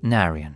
Narian,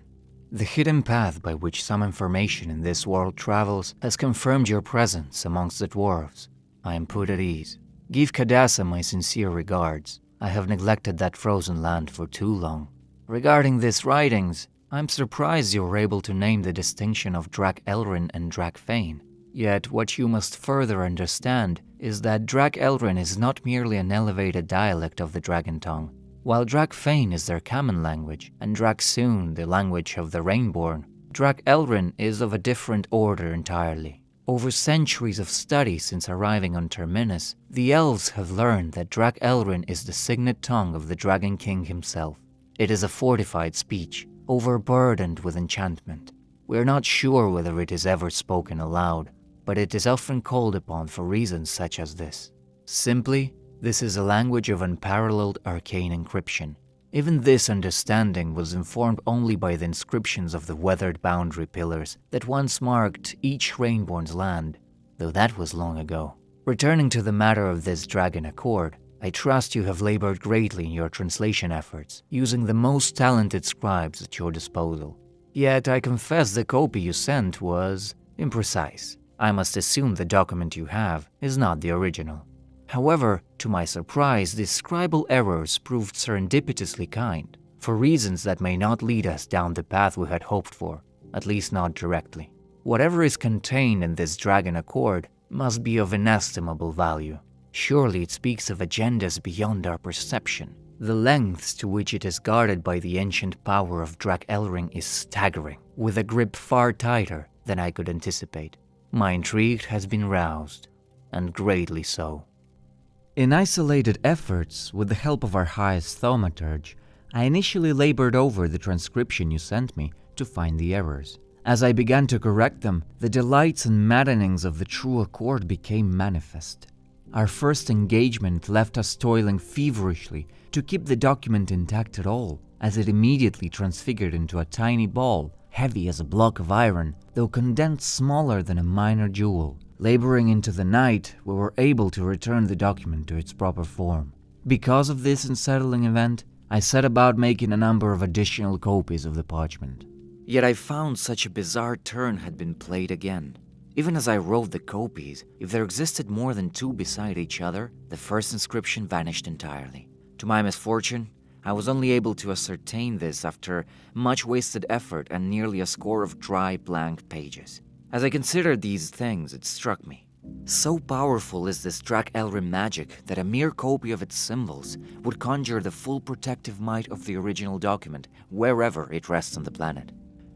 the hidden path by which some information in this world travels has confirmed your presence amongst the dwarves. I am put at ease. Give Kadasa my sincere regards. I have neglected that frozen land for too long. Regarding these writings, I'm surprised you were able to name the distinction of Drak Elrin and Drak Fane. Yet what you must further understand is that Drak Elrin is not merely an elevated dialect of the Dragon Tongue. While Drak Fane is their common language, and Drak Soon the language of the Rainborn, Drak Elrin is of a different order entirely. Over centuries of study since arriving on Terminus, the elves have learned that Drak Elrin is the signet tongue of the Dragon King himself. It is a fortified speech, overburdened with enchantment. We are not sure whether it is ever spoken aloud, but it is often called upon for reasons such as this. Simply, this is a language of unparalleled arcane encryption. Even this understanding was informed only by the inscriptions of the weathered boundary pillars that once marked each Rainborn's land, though that was long ago. Returning to the matter of this Dragon Accord, I trust you have labored greatly in your translation efforts, using the most talented scribes at your disposal. Yet I confess the copy you sent was imprecise. I must assume the document you have is not the original. However, to my surprise, these scribal errors proved serendipitously kind, for reasons that may not lead us down the path we had hoped for, at least not directly. Whatever is contained in this Dragon Accord must be of inestimable value. Surely it speaks of agendas beyond our perception. The lengths to which it is guarded by the ancient power of Drak Elring is staggering, with a grip far tighter than I could anticipate. My intrigue has been roused, and greatly so. In isolated efforts, with the help of our highest thaumaturge, I initially labored over the transcription you sent me to find the errors. As I began to correct them, the delights and maddenings of the true accord became manifest. Our first engagement left us toiling feverishly to keep the document intact at all, as it immediately transfigured into a tiny ball, heavy as a block of iron, though condensed smaller than a minor jewel. Laboring into the night, we were able to return the document to its proper form. Because of this unsettling event, I set about making a number of additional copies of the parchment. Yet I found such a bizarre turn had been played again. Even as I wrote the copies, if there existed more than two beside each other, the first inscription vanished entirely. To my misfortune, I was only able to ascertain this after much wasted effort and nearly a score of dry, blank pages. As I considered these things, it struck me. So powerful is this Drak Elrin magic that a mere copy of its symbols would conjure the full protective might of the original document wherever it rests on the planet.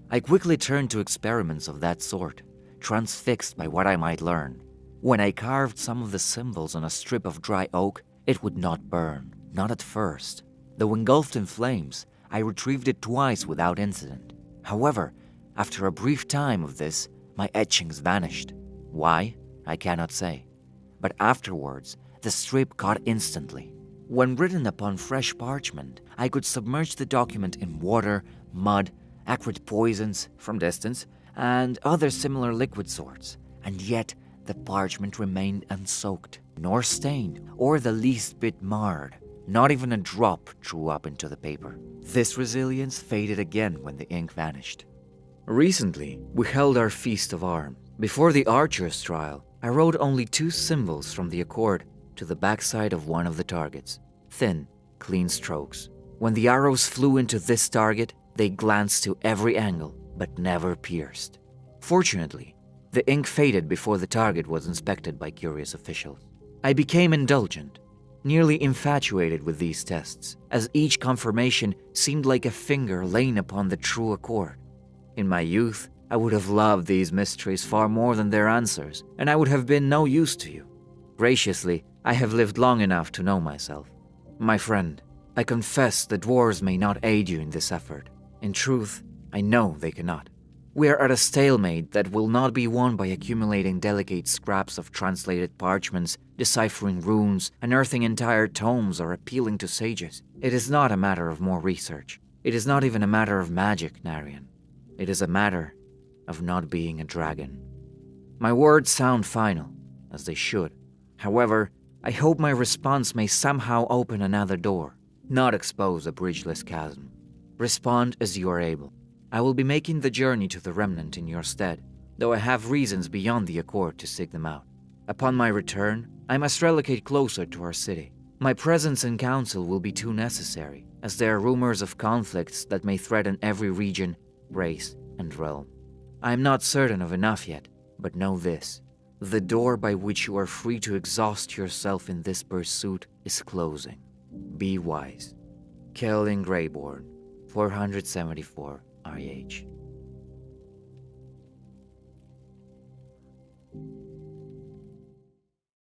I quickly turned to experiments of that sort, transfixed by what I might learn. When I carved some of the symbols on a strip of dry oak, it would not burn, not at first. Though engulfed in flames, I retrieved it twice without incident. However, after a brief time of this, my etchings vanished. Why? I cannot say. But afterwards, the strip caught instantly. When written upon fresh parchment, I could submerge the document in water, mud, acrid poisons from distance, and other similar liquid sorts, and yet the parchment remained unsoaked, nor stained, or the least bit marred. Not even a drop drew up into the paper. This resilience faded again when the ink vanished. Recently, we held our Feast of Arms. Before the Archer's trial, I wrote only 2 symbols from the Accord to the backside of one of the targets. Thin, clean strokes. When the arrows flew into this target, they glanced to every angle, but never pierced. Fortunately, the ink faded before the target was inspected by curious officials. I became indulgent, nearly infatuated with these tests, as each confirmation seemed like a finger laying upon the true accord. In my youth, I would have loved these mysteries far more than their answers, and I would have been no use to you. Graciously, I have lived long enough to know myself. My friend, I confess the dwarves may not aid you in this effort. In truth, I know they cannot. We are at a stalemate that will not be won by accumulating delicate scraps of translated parchments, deciphering runes, unearthing entire tomes, or appealing to sages. It is not a matter of more research. It is not even a matter of magic, Narian. It is a matter of not being a dragon. My words sound final, as they should. However, I hope my response may somehow open another door, not expose a bridgeless chasm. Respond as you are able. I will be making the journey to the Remnant in your stead, though I have reasons beyond the Accord to seek them out. Upon my return, I must relocate closer to our city. My presence in council will be too necessary, as there are rumors of conflicts that may threaten every region, race, and realm. I am not certain of enough yet, but know this. The door by which you are free to exhaust yourself in this pursuit is closing. Be wise. Kaolyen Greyborne, 474 IH.